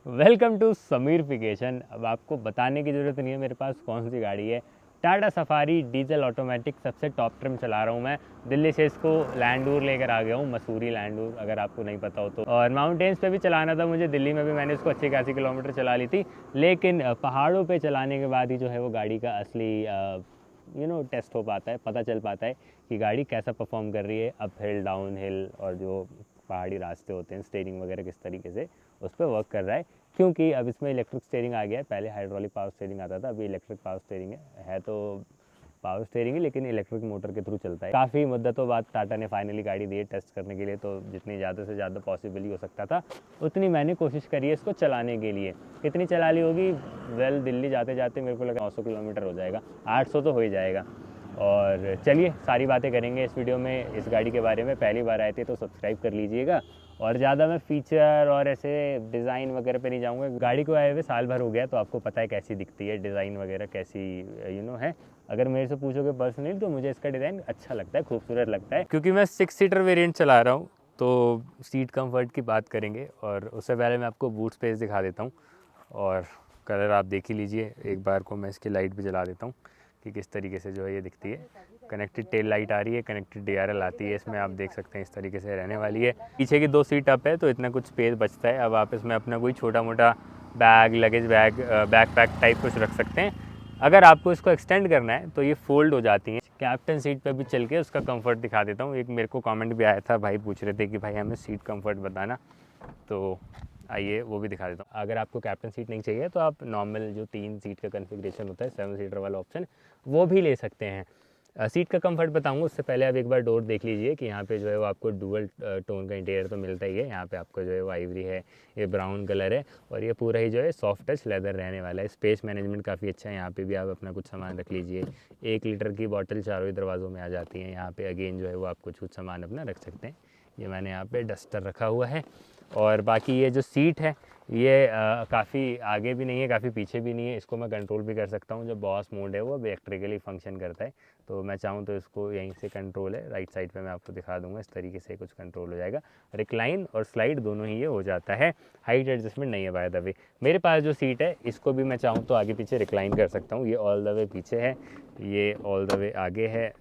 Welcome to समीरफिकेशन। अब आपको बताने की ज़रूरत नहीं है मेरे पास कौन सी गाड़ी है। टाटा सफारी डीजल ऑटोमेटिक सबसे टॉप ट्रिम चला रहा हूँ मैं। दिल्ली से इसको लैंडूर लेकर आ गया हूँ, मसूरी लैंडूर, अगर आपको नहीं पता हो तो। और माउंटेन्स पे भी चलाना था मुझे, दिल्ली में भी मैंने इसको अच्छी खासी किलोमीटर चला ली थी, लेकिन पहाड़ों पे चलाने के बाद ही जो है वो गाड़ी का असली टेस्ट हो पाता है, पता चल पाता है कि गाड़ी कैसा परफॉर्म कर रही है। अप हिल, डाउन हिल और जो पहाड़ी रास्ते होते हैं, स्टीयरिंग वगैरह किस तरीके से उस पर वर्क कर रहा है। क्योंकि अब इसमें इलेक्ट्रिक स्टीयरिंग आ गया है, पहले हाइड्रोलिक पावर स्टीयरिंग आता था, अभी इलेक्ट्रिक पावर स्टीयरिंग है तो पावर स्टीयरिंग ही, लेकिन इलेक्ट्रिक मोटर के थ्रू चलता है। काफ़ी मुद्दतों बाद टाटा ने फाइनली गाड़ी दी है टेस्ट करने के लिए, तो जितनी ज़्यादा से ज़्यादा पॉसिबल ही हो सकता था उतनी मैंने कोशिश करी है इसको चलाने के लिए। कितनी चला ली होगी? दिल्ली जाते जाते मेरे को लगा 900 किलोमीटर हो जाएगा, 800 तो हो ही जाएगा। और चलिए सारी बातें करेंगे इस वीडियो में इस गाड़ी के बारे में। पहली बार आए थे तो सब्सक्राइब कर लीजिएगा। और ज़्यादा मैं फीचर और ऐसे डिज़ाइन वगैरह पे नहीं जाऊँगा, गाड़ी को आए हुए साल भर हो गया तो आपको पता है कैसी दिखती है, डिज़ाइन वगैरह कैसी है। अगर मेरे से पूछोगे पर्सनली तो मुझे इसका डिज़ाइन अच्छा लगता है, खूबसूरत लगता है। क्योंकि मैं 6 सीटर वेरिएंट चला रहा हूँ तो सीट कंफर्ट की बात करेंगे, और उससे पहले मैं आपको बूट स्पेस दिखा देता हूँ। और कलर आप देख ही लीजिए, एक बार को मैं इसकी लाइट भी जला देता हूँ कि किस तरीके से जो है ये दिखती है। कनेक्टेड टेल लाइट आ रही है, कनेक्टेड DRL आती है इसमें, आप देख सकते हैं इस तरीके से रहने वाली है। पीछे की 2 सीट अप है तो इतना कुछ स्पेस बचता है। अब आप इसमें अपना कोई छोटा मोटा bag, luggage bag, backpack type कुछ रख सकते हैं। अगर आपको इसको एक्सटेंड करना है तो ये फोल्ड हो जाती हैं। कैप्टन सीट पे भी चल के उसका कंफर्ट दिखा देता हूँ। एक मेरे को कमेंट भी आया था, भाई पूछ रहे थे कि भाई हमें सीट कंफर्ट बताना, तो आइए वो भी दिखा देता हूँ। अगर आपको कैप्टन सीट नहीं चाहिए तो आप नॉर्मल जो 3 सीट का कन्फिग्रेशन होता है, 7 सीटर वाला ऑप्शन, वो भी ले सकते हैं। सीट का कंफर्ट बताऊंगा उससे पहले आप एक बार डोर देख लीजिए कि यहाँ पे जो है वो आपको डुअल टोन का इंटीरियर तो मिलता ही है। यहाँ पे आपको जो है वो आइवरी है, ये ब्राउन कलर है, और ये पूरा ही जो है सॉफ्ट टच लेदर रहने वाला है। स्पेस मैनेजमेंट काफ़ी अच्छा है, यहाँ पे भी आप अपना कुछ सामान रख लीजिए। 1 लीटर की बॉटल चारों ही दरवाज़ों में आ जाती है। यहाँ पे अगेन जो है वो आप कुछ सामान अपना रख सकते हैं। ये मैंने यहाँ पे डस्टर रखा हुआ है। और बाकी ये जो सीट है ये काफ़ी आगे भी नहीं है, काफ़ी पीछे भी नहीं है। इसको मैं कंट्रोल भी कर सकता हूँ। जो बॉस मोड है वो इलेक्ट्रिकली फंक्शन करता है, तो मैं चाहूँ तो इसको यहीं से कंट्रोल है। राइट साइड पे मैं आपको दिखा दूंगा, इस तरीके से कुछ कंट्रोल हो जाएगा। रिक्लाइन और स्लाइड दोनों ही ये हो जाता है। हाइट एडजस्टमेंट नहीं है बाय द वे। मेरे पास जो सीट है इसको भी मैं चाहूँ तो आगे पीछे रिक्लाइन कर सकता हूँ। ये ऑल द वे पीछे है, ये ऑल द वे आगे है,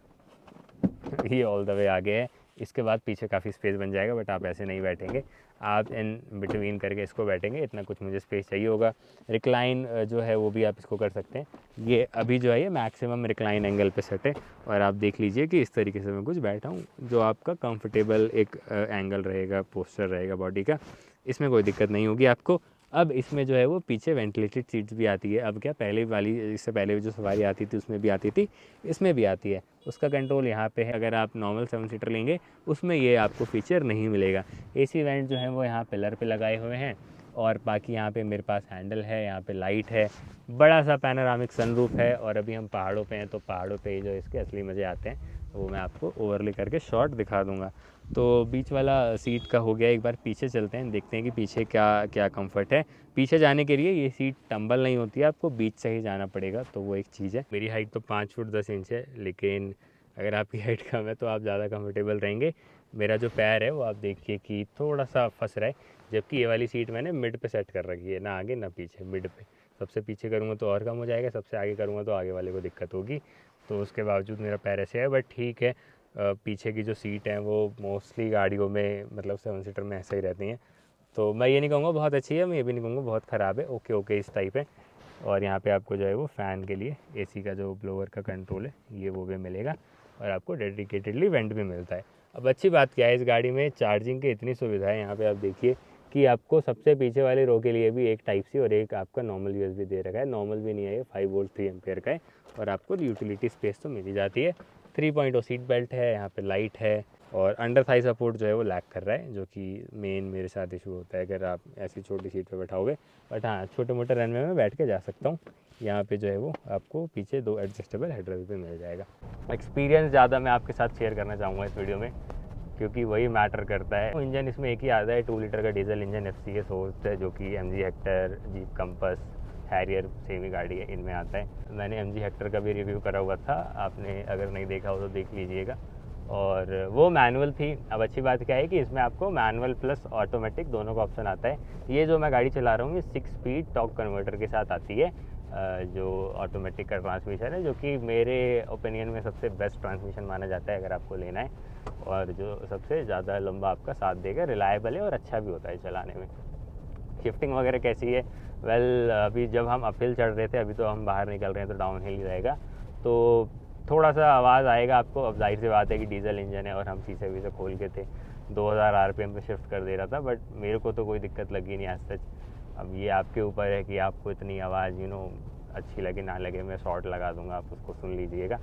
ये ऑल द वे आगे है। इसके बाद पीछे काफ़ी स्पेस बन जाएगा, बट आप ऐसे नहीं बैठेंगे, आप इन बिटवीन करके इसको बैठेंगे। इतना कुछ मुझे स्पेस चाहिए होगा। रिक्लाइन जो है वो भी आप इसको कर सकते हैं। ये अभी जो है ये मैक्सिमम रिक्लाइन एंगल पे सेट है, और आप देख लीजिए कि इस तरीके से मैं कुछ बैठा हूँ, जो आपका कंफर्टेबल एक एंगल रहेगा, पोस्चर रहेगा बॉडी का। इसमें कोई दिक्कत नहीं होगी आपको। अब इसमें जो है वो पीछे वेंटिलेटेड सीट्स भी आती है। अब क्या, पहले वाली, इससे पहले जो सवारी आती थी उसमें भी आती थी, इसमें भी आती है। उसका कंट्रोल यहाँ पे है। अगर आप नॉर्मल 7 सीटर लेंगे उसमें ये आपको फीचर नहीं मिलेगा। AC वेंट जो है वो यहाँ पिलर पे लगाए हुए हैं, और बाकी यहाँ पे मेरे पास हैंडल है, यहाँ पे लाइट है, बड़ा सा पैनोरामिक सनरूफ है। और अभी हम पहाड़ों पे हैं तो पहाड़ों पे जो इसके असली मज़े आते हैं, वो मैं आपको ओवरले करके शॉट दिखा दूँगा। तो बीच वाला सीट का हो गया। एक बार पीछे चलते हैं, देखते हैं कि पीछे क्या क्या कंफर्ट है। पीछे जाने के लिए ये सीट टंबल नहीं होती है, आपको बीच से ही जाना पड़ेगा, तो वो एक चीज़ है। मेरी हाइट तो 5 फुट 10 इंच है, लेकिन अगर आपकी हाइट कम है तो आप ज़्यादा कंफर्टेबल रहेंगे। मेरा जो पैर है वो आप देखिए कि थोड़ा सा फंस रहा है, जबकि ये वाली सीट मैंने मिड पे सेट कर रखी है, ना आगे ना पीछे, मिड पे। सबसे पीछे करूँगा तो और कम हो जाएगा, सबसे आगे करूँगा तो आगे वाले को दिक्कत होगी। तो उसके बावजूद मेरा पैर ऐसे है, बट ठीक है। पीछे की जो सीट है वो मोस्टली गाड़ियों में, मतलब 7 सीटर में ऐसे ही रहती हैं। तो मैं ये नहीं कहूँगा बहुत अच्छी है, मैं ये भी नहीं कहूँगा बहुत ख़राब है, ओके ओके इस टाइप है। और यहाँ पे आपको जो है वो फ़ैन के लिए AC का जो ब्लोअर का कंट्रोल है ये वो भी मिलेगा, और आपको डेडिकेटेडली वेंट भी मिलता है। अब अच्छी बात क्या है, इस गाड़ी में चार्जिंग की इतनी सुविधा है। यहाँ पे आप देखिए कि आपको सबसे पीछे वाले रो के लिए भी एक टाइप सी और एक आपका नॉर्मल USB दे रखा है। नॉर्मल भी नहीं है, ये 5 वोल्ट 3 एम्पेयर का है, और आपको यूटिलिटी स्पेस तो मिल ही जाती है। 3.0 सीट बेल्ट है, यहाँ पे लाइट है, और अंडर थाई सपोर्ट जो है वो लैग कर रहा है, जो कि मेन मेरे साथ इशू होता है अगर आप ऐसी छोटी सीट पे बैठाओगे। बट हाँ, छोटे मोटे रनवे में बैठ के जा सकता हूँ। यहाँ पे जो है वो आपको पीछे 2 एडजस्टेबल हेडरेस्ट पे मिल जाएगा। एक्सपीरियंस ज़्यादा मैं आपके साथ शेयर करना चाहूँगा इस वीडियो में, क्योंकि वही मैटर करता है। इंजन इसमें एक ही आता है, 2 लीटर का डीजल इंजन FCA सोर्स है, जो कि MG Hector, Jeep Compass, Harrier same ही गाड़ी है, इनमें आता है। मैंने MG हेक्टर का भी रिव्यू करा हुआ था, आपने अगर नहीं देखा हो तो देख लीजिएगा। और वो मैनुअल थी। अब अच्छी बात क्या है कि इसमें आपको मैनुअल प्लस ऑटोमेटिक दोनों का ऑप्शन आता है। ये जो मैं गाड़ी चला रहा हूँ ये 6 स्पीड टॉर्क कन्वर्टर के साथ आती है, जो ऑटोमेटिक का ट्रांसमिशन है, जो कि मेरे ओपिनियन में सबसे बेस्ट ट्रांसमिशन माना जाता है अगर आपको लेना है, और जो सबसे ज़्यादा लंबा आपका साथ देगा, रिलायबल है और अच्छा भी होता है चलाने में। शिफ्टिंग वगैरह कैसी है? वेल, अभी जब हम अपहिल चढ़ रहे थे, अभी तो हम बाहर निकल रहे हैं तो डाउन हिल ही रहेगा, तो थोड़ा सा आवाज़ आएगा आपको। अब जाहिर सी बात है कि डीजल इंजन है और हम शीशे वीसे खोल के थे, 2000 आरपीएम पे शिफ्ट कर दे रहा था, बट मेरे को तो कोई दिक्कत लगी नहीं आज तक। अब ये आपके ऊपर है कि आपको इतनी आवाज़ अच्छी लगे ना लगे। मैं शॉर्ट लगा दूंगा, आप उसको सुन लीजिएगा।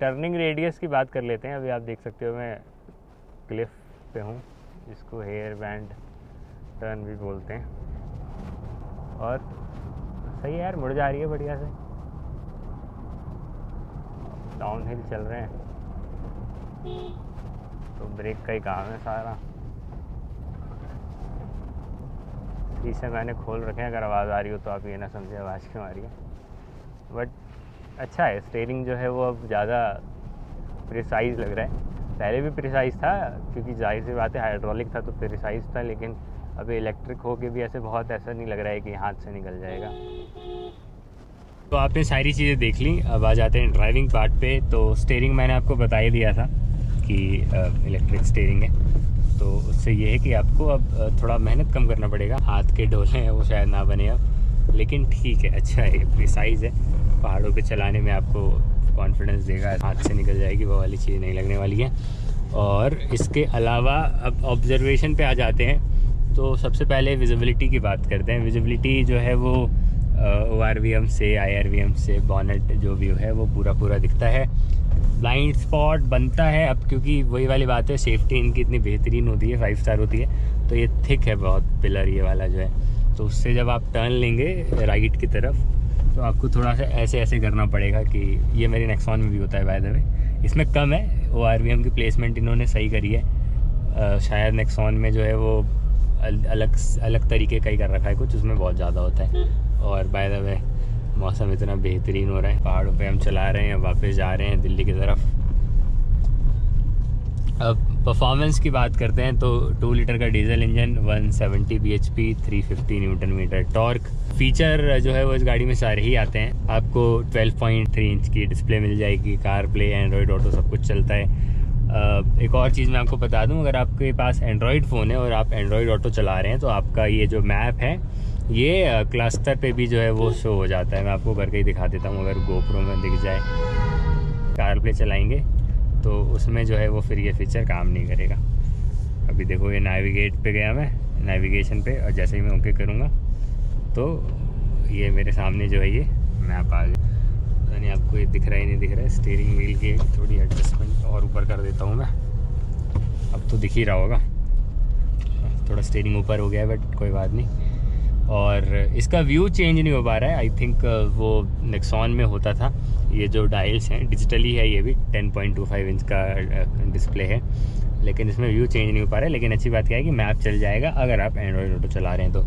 टर्निंग रेडियस की बात कर लेते हैं। अभी आप देख सकते हो मैं क्लिफ पे हूँ, जिसको हेयर बैंड टर्न भी बोलते हैं, और सही है यार, मुड़ जा रही है बढ़िया से। डाउन हिल चल रहे हैं तो ब्रेक का ही काम है सारा। शीशे मैंने खोल रखे हैं, अगर आवाज़ आ रही हो तो आप ये ना समझे आवाज़ क्यों आ रही है, बट अच्छा है। स्टीयरिंग जो है वो अब ज़्यादा प्रिसाइज लग रहा है। पहले भी प्रिसाइज था क्योंकि जाहिर सी बात है हाइड्रोलिक था तो प्रिसाइज था, लेकिन अभी इलेक्ट्रिक हो के भी ऐसा नहीं लग रहा है कि हाथ से निकल जाएगा। तो आपने सारी चीज़ें देख ली, अब आ जाते हैं ड्राइविंग पार्ट पे। तो स्टीयरिंग मैंने आपको बता ही दिया था कि इलेक्ट्रिक स्टीयरिंग है, तो उससे ये है कि आपको अब थोड़ा मेहनत कम करना पड़ेगा। हाथ के डोले हैं वो शायद ना बने अब, लेकिन ठीक है, अच्छा है, प्रिसाइज है। पहाड़ों पे चलाने में आपको कॉन्फिडेंस देगा, हाथ से निकल जाएगी वो वाली चीज़ नहीं लगने वाली है। और इसके अलावा अब ऑब्जर्वेशन पे आ जाते हैं। तो सबसे पहले विजिबिलिटी की बात करते हैं। विजिबिलिटी जो है वो ORVM से IRVM से बॉनेट जो व्यू है वो पूरा दिखता है। ब्लाइंड स्पॉट बनता है अब, क्योंकि वही वाली बात है, सेफ्टी इनकी इतनी बेहतरीन होती है, 5 स्टार होती है, तो ये थिक है बहुत पिलर ये वाला जो है, तो उससे जब आप टर्न लेंगे राइट की तरफ तो आपको थोड़ा सा ऐसे करना पड़ेगा। कि ये मेरी नेक्सॉन में भी होता है बाय द वे, इसमें कम है। ORVM की प्लेसमेंट इन्होंने सही करी है, शायद नेक्सॉन में जो है वो अलग तरीके का ही कर रखा है कुछ, उसमें बहुत ज़्यादा होता है। और बाय द वे मौसम इतना बेहतरीन हो रहा है, पहाड़ों पे हम चला रहे हैं, वापस जा रहे हैं दिल्ली की तरफ। अब परफॉर्मेंस की बात करते हैं तो 2 लीटर का diesel engine, 170 bhp, 350 newton metre torque. Feature जो है वो इस गाड़ी में सारे ही आते हैं। आपको 12.3 इंच की डिस्प्ले मिल जाएगी, कार प्ले, एंड्रॉयड ऑटो सब कुछ चलता है। एक और चीज़ मैं आपको बता दूं, अगर आपके पास एंड्रॉयड फ़ोन है और आप एंड्रॉयड ऑटो चला रहे हैं तो आपका ये जो मैप है ये क्लस्टर पे भी जो है वो शो हो जाता है। मैं आपको करके ही दिखा देता हूँ, अगर गोप्रो में दिख जाए। कार प्ले चलाएंगे तो उसमें जो है वो फिर ये फीचर काम नहीं करेगा। अभी देखो ये नेविगेट पे गया मैं, नेविगेशन पे, और जैसे ही मैं ओके करूँगा तो ये मेरे सामने जो है ये मैप आ गया। पता नहीं आपको ये दिख रहा है नहीं दिख रहा है। स्टीयरिंग व्हील की थोड़ी एडजस्टमेंट और ऊपर कर देता हूँ मैं, अब तो दिख ही रहा होगा। थोड़ा स्टीयरिंग ऊपर हो गया है बट कोई बात नहीं। और इसका व्यू चेंज नहीं हो पा रहा है, आई थिंक वो नेक्सॉन में होता था। ये जो डायल्स हैं डिजिटली है, ये भी 10.25 इंच का डिस्प्ले है, लेकिन इसमें व्यू चेंज नहीं हो पा रहा है। लेकिन अच्छी बात क्या है कि मैप चल जाएगा अगर आप एंड्रॉयड ऑटो चला रहे हैं तो।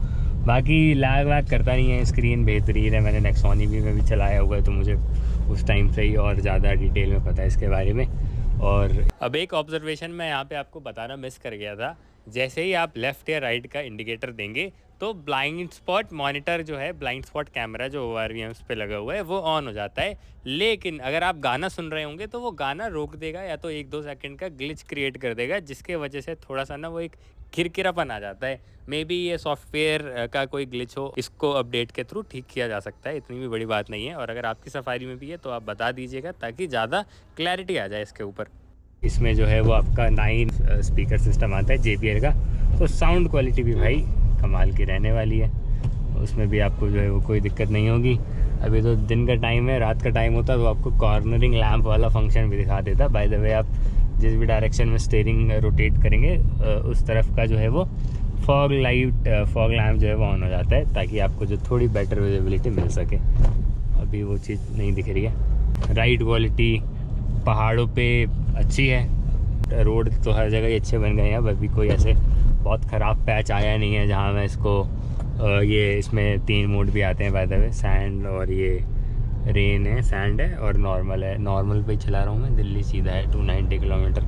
बाकी लैग वैग करता नहीं है, स्क्रीन बेहतरीन है। मैंने नेक्सॉन EV में भी चलाया हुआ है तो मुझे उस टाइम से ही और ज़्यादा डिटेल में पता है इसके बारे में। और अब एक ऑब्जर्वेशन मैं यहाँ पे आपको बताना मिस कर गया था। जैसे ही आप लेफ़्ट या राइट का इंडिकेटर देंगे तो ब्लाइंड स्पॉट मॉनिटर जो है, ब्लाइंड स्पॉट कैमरा जो ORVMs पे लगा हुआ है वो ऑन हो जाता है। लेकिन अगर आप गाना सुन रहे होंगे तो वो गाना रोक देगा या तो 1-2 सेकंड का ग्लिच क्रिएट कर देगा, जिसके वजह से थोड़ा सा ना वो एक किरकिरापन आ जाता है। मे बी ये सॉफ्टवेयर का कोई ग्लिच हो, इसको अपडेट के थ्रू ठीक किया जा सकता है, इतनी भी बड़ी बात नहीं है। और अगर आपकी सफारी में भी है तो आप बता दीजिएगा ताकि ज़्यादा क्लैरिटी आ जाए इसके ऊपर। इसमें जो है वो आपका 9 स्पीकर सिस्टम आता है JBL का, तो साउंड क्वालिटी भी भाई कमाल की रहने वाली है। उसमें भी आपको जो है वो कोई दिक्कत नहीं होगी। अभी तो दिन का टाइम है, रात का टाइम होता तो आपको कॉर्नरिंग लैंप वाला फंक्शन भी दिखा देता। बाय द वे, आप जिस भी डायरेक्शन में स्टीयरिंग रोटेट करेंगे उस तरफ का जो है वो फॉग लैंप जो है वो ऑन हो जाता है, ताकि आपको जो थोड़ी बेटर विजिबिलिटी मिल सके। अभी वो चीज़ नहीं दिख रही है। राइड क्वालिटी पहाड़ों पे अच्छी है। रोड तो हर जगह ही अच्छे बन गए हैं। अब अभी कोई ऐसे बहुत ख़राब पैच आया नहीं है जहाँ मैं इसको ये इसमें 3 मोड भी आते हैं बाय द वे, सैंड और ये रेन है, सैंड है और नॉर्मल है। नॉर्मल पे चला रहा हूँ मैं, दिल्ली सीधा है 290 किलोमीटर।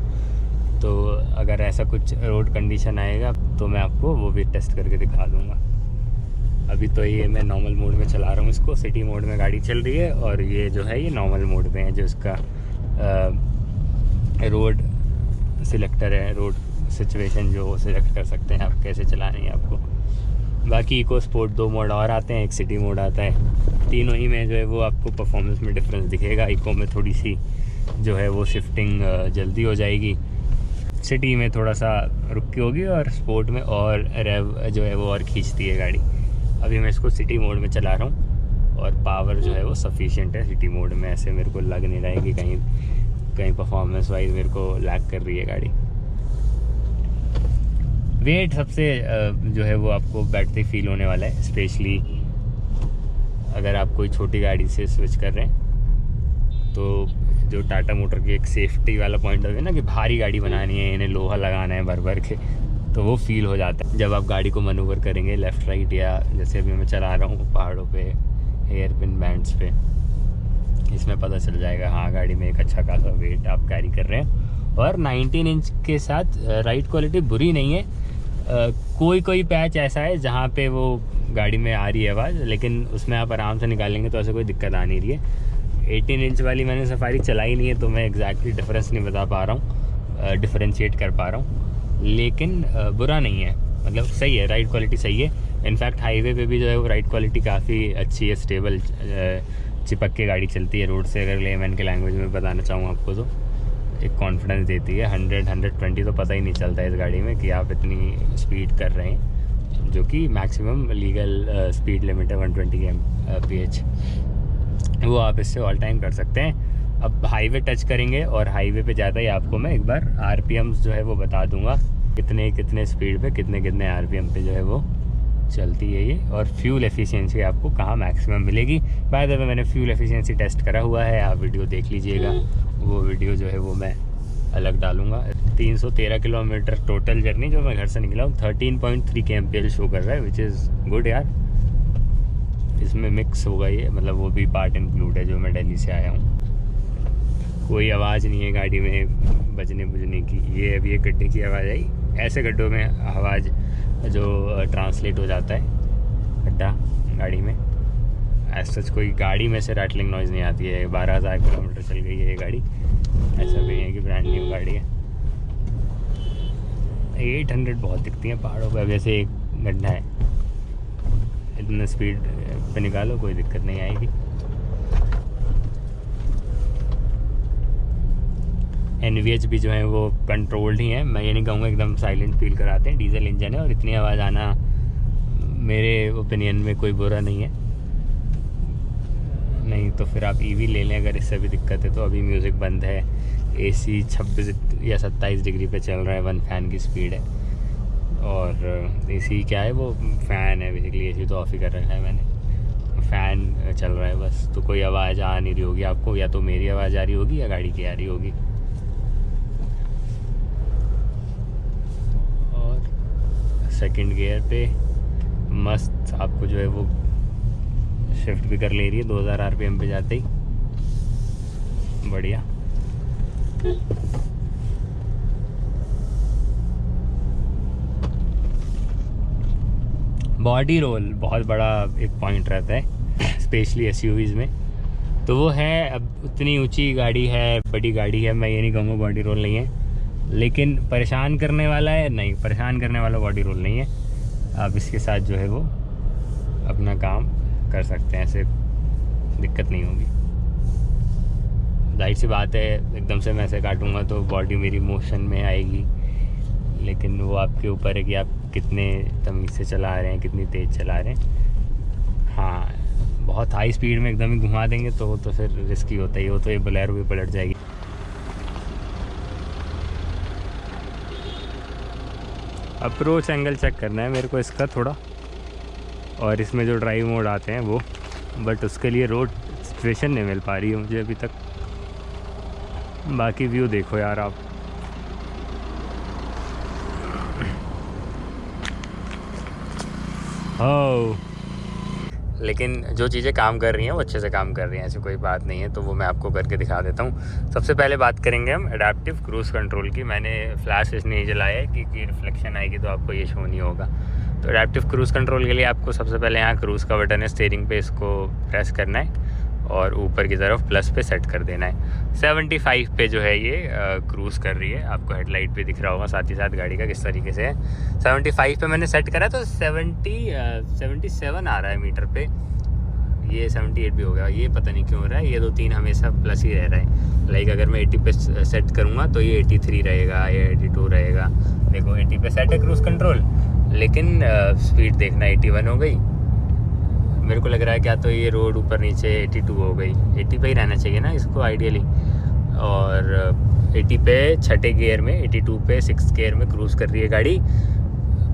तो अगर ऐसा कुछ रोड कंडीशन आएगा तो मैं आपको वो भी टेस्ट करके दिखा दूँगा। अभी तो ये मैं नॉर्मल मोड में चला रहा हूँ इसको। सिटी मोड में गाड़ी चल रही है और ये जो है ये नॉर्मल मोड में है, जो इसका रोड सिलेक्टर है, रोड सिचुएशन जो सिलेक्ट कर सकते हैं आप कैसे चलानी है आपको। बाकी इको स्पोर्ट 2 मोड और आते हैं, एक सिटी मोड आता है। तीनों ही में जो है वो आपको परफॉर्मेंस में डिफरेंस दिखेगा। इको में थोड़ी सी जो है वो शिफ्टिंग जल्दी हो जाएगी, सिटी में थोड़ा सा रुक के होगी और स्पोर्ट में और रेव जो है वो और खींचती है गाड़ी। अभी मैं इसको सिटी मोड में चला रहा हूँ और पावर जो है वो सफिशिएंट है सिटी मोड में। ऐसे मेरे को लग नहीं रहा है कि कहीं परफॉर्मेंस वाइज मेरे को लैग कर रही है गाड़ी। वेट सबसे जो है वो आपको बैठते फील होने वाला है, स्पेशली अगर आप कोई छोटी गाड़ी से स्विच कर रहे हैं। तो जो टाटा मोटर की एक सेफ्टी वाला पॉइंट है ना कि भारी गाड़ी बनानी है, इन्हें लोहा लगाना है भर भर के, तो वो फील हो जाता है जब आप गाड़ी को मैनूवर करेंगे लेफ़्ट राइट, या जैसे अभी मैं चला रहा हूँ पहाड़ों पे हेयर पिन बैंड्स पे। इसमें पता चल जाएगा हाँ गाड़ी में एक अच्छा खासा वेट आप कैरी कर रहे हैं। और 19 इंच के साथ राइड क्वालिटी बुरी नहीं है। कोई पैच ऐसा है जहाँ पे वो गाड़ी में आ रही है आवाज़, लेकिन उसमें आप आराम से निकालेंगे तो ऐसे कोई दिक्कत आ नहीं रही है। 18 इंच वाली मैंने सफारी चलाई नहीं है तो मैं एग्जैक्टली डिफरेंस नहीं बता पा रहा हूँ, डिफरेंशिएट कर पा रहा हूँ, लेकिन बुरा नहीं है, मतलब सही है, राइड क्वालिटी सही है। इनफैक्ट हाईवे पे भी जो है वो राइड क्वालिटी काफ़ी अच्छी है, स्टेबल, चिपक के गाड़ी चलती है रोड से। अगर लेमैन के लैंग्वेज में बताना चाहूँ आपको तो एक कॉन्फिडेंस देती है। 100-120 तो पता ही नहीं चलता इस गाड़ी में कि आप इतनी स्पीड कर रहे हैं, जो कि मैक्सिमम लीगल स्पीड लिमिट है 120 km/h। वो आप इससे ऑल टाइम कर सकते हैं। अब हाईवे टच करेंगे और हाईवे पे ज़्यादा ही आपको मैं एक बार RPMs जो है वो बता दूंगा, कितने स्पीड पे कितने RPM पे जो है वो चलती है ये, और फ्यूल एफिशिएंसी आपको कहाँ मैक्सिमम मिलेगी। बाय द वे मैंने फ्यूल एफिशिएंसी टेस्ट करा हुआ है, आप वीडियो देख लीजिएगा। वो वीडियो जो है वो मैं अलग डालूंगा। 313 किलोमीटर टोटल जर्नी जो मैं घर से निकला हूँ, 13.3 kmpl शो कर रहा है, विच इज़ गुड यार। इसमें मिक्स होगा ये, मतलब वो भी पार्ट इंक्लूड है जो मैं दिल्ली से आया हूँ। कोई आवाज़ नहीं है गाड़ी में बजने बुझने की। ये अभी एक गड्ढे की आवाज़ आई, ऐसे गड्ढों में आवाज़ जो ट्रांसलेट हो जाता है गड्ढा गाड़ी में। ऐसा कोई गाड़ी में से रैटलिंग नॉइज़ नहीं आती है। 12,000 किलोमीटर चल गई है ये गाड़ी, ऐसा भी है कि ब्रांड न्यू गाड़ी है। 800 बहुत दिखती है पहाड़ों पर। अब जैसे एक गड्ढा है, इतना स्पीड पे निकालो कोई दिक्कत नहीं आएगी। NVH भी जो है वो कंट्रोल्ड ही है, मैं ये नहीं कहूँगा एकदम साइलेंट फील कराते हैं। डीजल इंजन है और इतनी आवाज़ आना मेरे ओपिनियन में कोई बुरा नहीं है। नहीं तो फिर आप EV ले लें अगर इससे भी दिक्कत है तो। अभी म्यूज़िक बंद है, AC 26 या 27 डिग्री पे चल रहा है, 1 फैन की स्पीड है। और AC क्या है, वो फ़ैन है बेसिकली। AC तो ऑफ ही कर रखा है मैंने, फ़ैन चल रहा है बस। तो कोई आवाज़ आ नहीं रही होगी आपको, या तो मेरी आवाज़ आ रही होगी या गाड़ी की आ रही होगी। और सेकंड गियर पे मस्त आपको जो है वो शिफ्ट भी कर ले रही है 2000 RPM पे जाते ही, बढ़िया। बॉडी रोल बहुत बड़ा एक पॉइंट रहता है स्पेशली SUVs में, तो वो है। अब उतनी ऊंची गाड़ी है, बड़ी गाड़ी है, मैं ये नहीं कहूँगा बॉडी रोल नहीं है, लेकिन परेशान करने वाला है नहीं, परेशान करने वाला बॉडी रोल नहीं है। आप इसके साथ जो है वो अपना काम कर सकते हैं, ऐसे दिक्कत नहीं होगी। जाहिर सी बात है एकदम से मैं ऐसे काटूंगा तो बॉडी मेरी मोशन में आएगी, लेकिन वो आपके ऊपर है कि आप कितने तमीज़ से चला रहे हैं, कितनी तेज़ चला रहे हैं। हाँ, बहुत हाई स्पीड में एकदम ही घुमा देंगे तो फिर रिस्की होता ही, वो तो ये बोलेरो भी पलट जाएगी। अप्रोच एंगल चेक करना है मेरे को इसका थोड़ा, और इसमें जो ड्राइव मोड आते हैं वो, बट उसके लिए रोड सिचुएशन नहीं मिल पा रही है मुझे अभी तक। बाकी व्यू देखो यार आप, हो लेकिन जो चीज़ें काम कर रही हैं वो अच्छे से काम कर रही हैं, ऐसी कोई बात नहीं है। तो वो मैं आपको करके दिखा देता हूँ। सबसे पहले बात करेंगे हम एडाप्टिव क्रूज़ कंट्रोल की। मैंने फ्लैश इसलिए जलाया है क्योंकि रिफ्लेक्शन आएगी तो आपको ये शो नहीं होगा। तो एडाप्टिव क्रूज़ कंट्रोल के लिए आपको सबसे पहले यहाँ क्रूज़ का बटन है, स्टीयरिंग पे इसको प्रेस करना है और ऊपर की तरफ प्लस पे सेट कर देना है। 75 पे जो है ये क्रूज़ कर रही है, आपको हेडलाइट पे दिख रहा होगा साथ ही साथ गाड़ी का किस तरीके से है। 75 पे मैंने सेट करा तो 77 आ रहा है मीटर पे। ये 78 भी हो गया, ये पता नहीं क्यों हो रहा है, ये 2-3 हमेशा प्लस ही रह रहा है। लाइक अगर मैं 80 पे सेट करूँगा तो ये 83 रहेगा, ये 82 रहेगा। देखो 80 पे सेट है क्रूज़ कंट्रोल, लेकिन स्पीड देखना 81 हो गई। मेरे को लग रहा है क्या तो ये रोड ऊपर नीचे 82 हो गई। 80 पे ही रहना चाहिए ना इसको आइडियली। और 80 पे छठे गियर में, 82 पे 6th गियर में क्रूज़ कर रही है गाड़ी।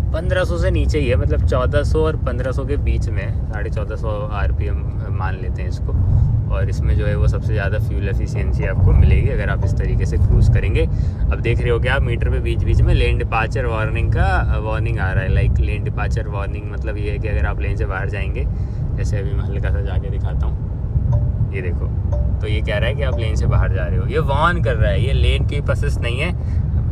1500 से नीचे ही है, मतलब 1400 और 1500 के बीच में, 1450 RPM मान लेते हैं इसको। और इसमें जो है वो सबसे ज़्यादा फ्यूल एफिशिएंसी आपको मिलेगी अगर आप इस तरीके से क्रूज़ करेंगे। अब देख रहे हो कि आप मीटर पे बीच बीच में लेन डिपार्चर वार्निंग का वार्निंग आ रहा है। लाइक लेन डिपार्चर वार्निंग मतलब ये है कि अगर आप लेन से बाहर जाएंगे, जैसे अभी मैं हल्का सा जाके दिखाता हूँ, ये देखो, तो ये कह रहा है कि आप लेन से बाहर जा रहे हो, ये वार्न कर रहा है। ये लेन की प्रोसेस नहीं है,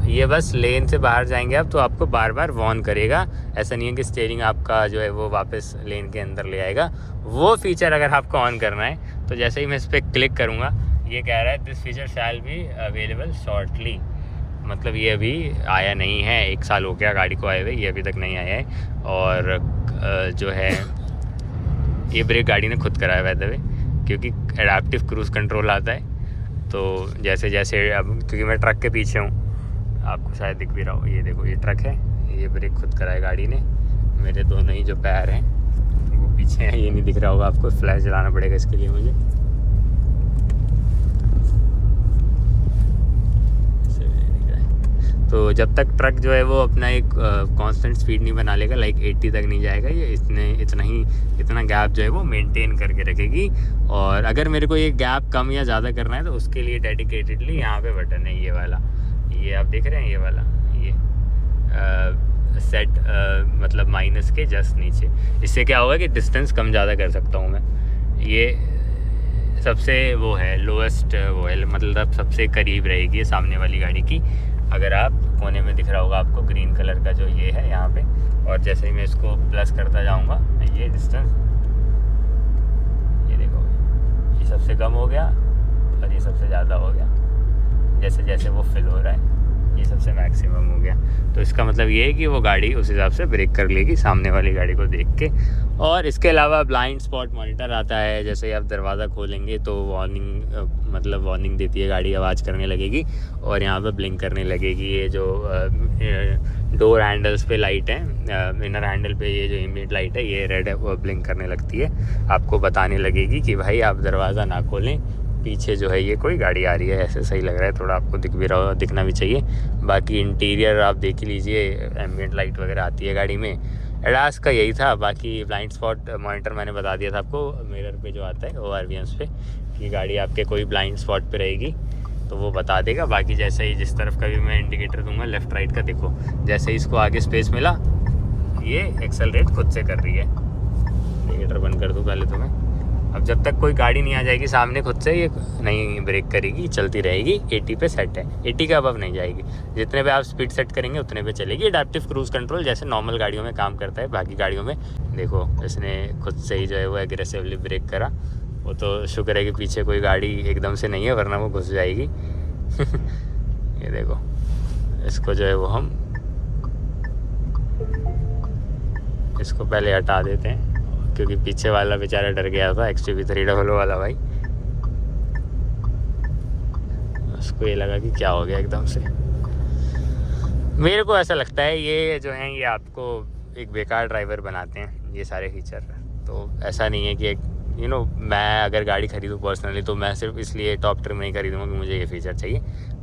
ये बस लेन से बाहर जाएंगे आप तो आपको बार बार वार्न करेगा। ऐसा नहीं है कि स्टीयरिंग आपका जो है वो वापस लेन के अंदर ले आएगा। वो फीचर अगर आपको ऑन करना है तो जैसे ही मैं इस पर क्लिक करूँगा, ये कह रहा है this feature shall be available shortly. मतलब ये अभी आया नहीं है, 1 साल हो गया गाड़ी को आए हुए, ये अभी तक नहीं आया है। और जो है ये ब्रेक गाड़ी ने खुद कराया वैसे वे, क्योंकि एडाप्टिव क्रूज़ कंट्रोल आता है। तो जैसे जैसे अब क्योंकि मैं ट्रक के पीछे हूँ, आपको शायद दिख भी रहा हो, ये देखो ये ट्रक है, ये ब्रेक खुद कराया गाड़ी ने। मेरे दोनों ही जो पैर हैं वो पीछे हैं, ये नहीं दिख रहा होगा आपको, फ्लैश जलाना पड़ेगा इसके लिए मुझे। तो जब तक ट्रक जो है वो अपना एक कांस्टेंट स्पीड नहीं बना लेगा, लाइक 80 तक नहीं जाएगा, ये इतना गैप जो है वो मेंटेन करके रखेगी। और अगर मेरे को ये गैप कम या ज़्यादा करना है तो उसके लिए डेडिकेटेडली यहाँ पे बटन है, ये वाला, ये आप देख रहे हैं, ये वाला, ये सेट मतलब माइनस के जस्ट नीचे। इससे क्या होगा कि डिस्टेंस कम ज़्यादा कर सकता हूँ मैं। ये सबसे वो है लोएस्ट, वो है मतलब सबसे करीब रहेगी सामने वाली गाड़ी की। अगर आप कोने में दिख रहा होगा आपको ग्रीन कलर का जो ये है यहाँ पे, और जैसे ही मैं इसको प्लस करता जाऊँगा, ये डिस्टेंस, ये देखो, ये सबसे कम हो गया और ये सबसे ज़्यादा हो गया। जैसे जैसे वो फिल हो रहा है, ये सबसे मैक्सिमम हो गया। तो इसका मतलब ये है कि वो गाड़ी उस हिसाब से ब्रेक कर लेगी सामने वाली गाड़ी को देख के। और इसके अलावा ब्लाइंड स्पॉट मॉनिटर आता है, जैसे ही आप दरवाज़ा खोलेंगे तो वार्निंग देती है, गाड़ी आवाज़ करने लगेगी और यहाँ पे ब्लिंक करने लगेगी। ये जो डोर हैंडल्स पे लाइट है, इनर हैंडल पे ये जो इमिट लाइट है, ये रेड है, वो ब्लिंक करने लगती है, आपको बताने लगेगी कि भाई आप दरवाज़ा ना खोलें, पीछे जो है ये कोई गाड़ी आ रही है। ऐसे सही लग रहा है थोड़ा, आपको दिखना भी चाहिए। बाकी इंटीरियर आप देख लीजिए, एम्बिएंट लाइट वगैरह आती है गाड़ी में। एडास का यही था। बाकी ब्लाइंड स्पॉट मॉनिटर मैंने बता दिया था आपको, मिरर पे जो आता है ORVMs पे, कि गाड़ी आपके कोई ब्लाइंड स्पॉट पे रहेगी तो वो बता देगा। बाकी जैसे ही जिस तरफ का भी मैं इंडिकेटर दूंगा लेफ़्ट राइट का, देखो जैसे ही इसको आगे स्पेस मिला, ये एक्सेलरेट खुद से कर रही है। इंडिकेटर बंद कर दूँ पहले तो मैं। अब जब तक कोई गाड़ी नहीं आ जाएगी सामने, खुद से ये नहीं ब्रेक करेगी, चलती रहेगी। 80 पे सेट है, 80 के अबव नहीं जाएगी। जितने पे आप स्पीड सेट करेंगे उतने पे चलेगी। एडाप्टिव क्रूज़ कंट्रोल जैसे नॉर्मल गाड़ियों में काम करता है। बाकी गाड़ियों में देखो इसने खुद से ही जो है वो एग्रेसिवली ब्रेक करा। वो तो शुक्र है कि पीछे कोई गाड़ी एकदम से नहीं है, वरना वो घुस जाएगी। ये देखो, इसको जो है वो हम इसको पहले हटा देते हैं, क्योंकि पीछे वाला बेचारा डर गया था, XUV 300 वाला भाई। उसको ये लगा कि क्या हो गया एकदम से। मेरे को ऐसा लगता है ये जो है ये आपको एक बेकार ड्राइवर बनाते हैं ये सारे फीचर। तो ऐसा नहीं है कि एक मैं अगर गाड़ी खरीदूँ पर्सनली तो मैं सिर्फ इसलिए टॉप ट्रिम नहीं खरीदूँगा कि मुझे ये फीचर चाहिए।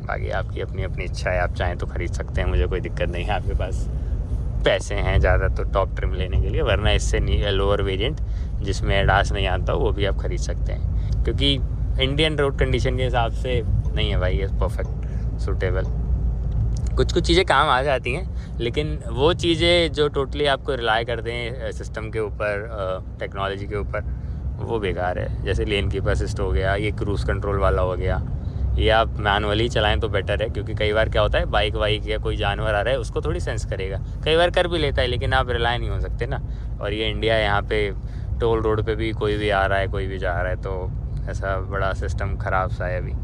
बाकी आपकी अपनी अपनी इच्छा है, आप चाहें तो ख़रीद सकते हैं, मुझे कोई दिक्कत नहीं है। आपके पास पैसे हैं ज़्यादा तो टॉप ट्रिम लेने के लिए, वरना इससे लोअर वेरिएंट जिसमें एडास नहीं आता वो भी आप ख़रीद सकते हैं, क्योंकि इंडियन रोड कंडीशन के हिसाब से नहीं है भाई ये परफेक्ट सूटेबल। कुछ चीज़ें काम आ जाती हैं, लेकिन वो चीज़ें जो टोटली आपको रिलाई करते हैं सिस्टम के ऊपर, टेक्नोलॉजी के ऊपर, वो बेकार है। जैसे लेन कीपर असिस्ट हो गया, ये क्रूज़ कंट्रोल वाला हो गया, ये आप मैनुअली चलाएं तो बेटर है। क्योंकि कई बार क्या होता है बाइक वाइक या कोई जानवर आ रहा है उसको थोड़ी सेंस करेगा, कई बार कर भी लेता है, लेकिन आप रिलाई नहीं हो सकते ना। और ये इंडिया है, यहाँ पे टोल रोड पे भी कोई भी आ रहा है कोई भी जा रहा है, तो ऐसा बड़ा सिस्टम ख़राब सा है अभी।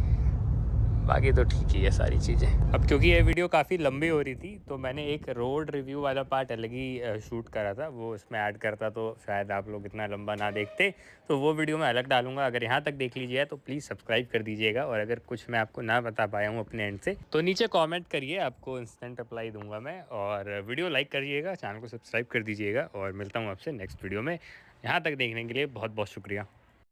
बाकी तो ठीक ही है सारी चीज़ें। अब क्योंकि ये वीडियो काफ़ी लंबी हो रही थी तो मैंने एक रोड रिव्यू वाला पार्ट अलग ही शूट करा था, वो इसमें ऐड करता तो शायद आप लोग इतना लंबा ना देखते, तो वो वीडियो मैं अलग डालूंगा। अगर यहाँ तक देख लीजिए तो प्लीज़ सब्सक्राइब कर दीजिएगा, और अगर कुछ मैं आपको ना बता पाया हूँ अपने एंड से तो नीचे कॉमेंट करिए, आपको इंस्टेंट अप्लाई दूंगा मैं। और वीडियो लाइक करिएगा, चैनल को सब्सक्राइब कर दीजिएगा, और मिलता हूँ आपसे नेक्स्ट वीडियो में। यहाँ तक देखने के लिए बहुत बहुत शुक्रिया।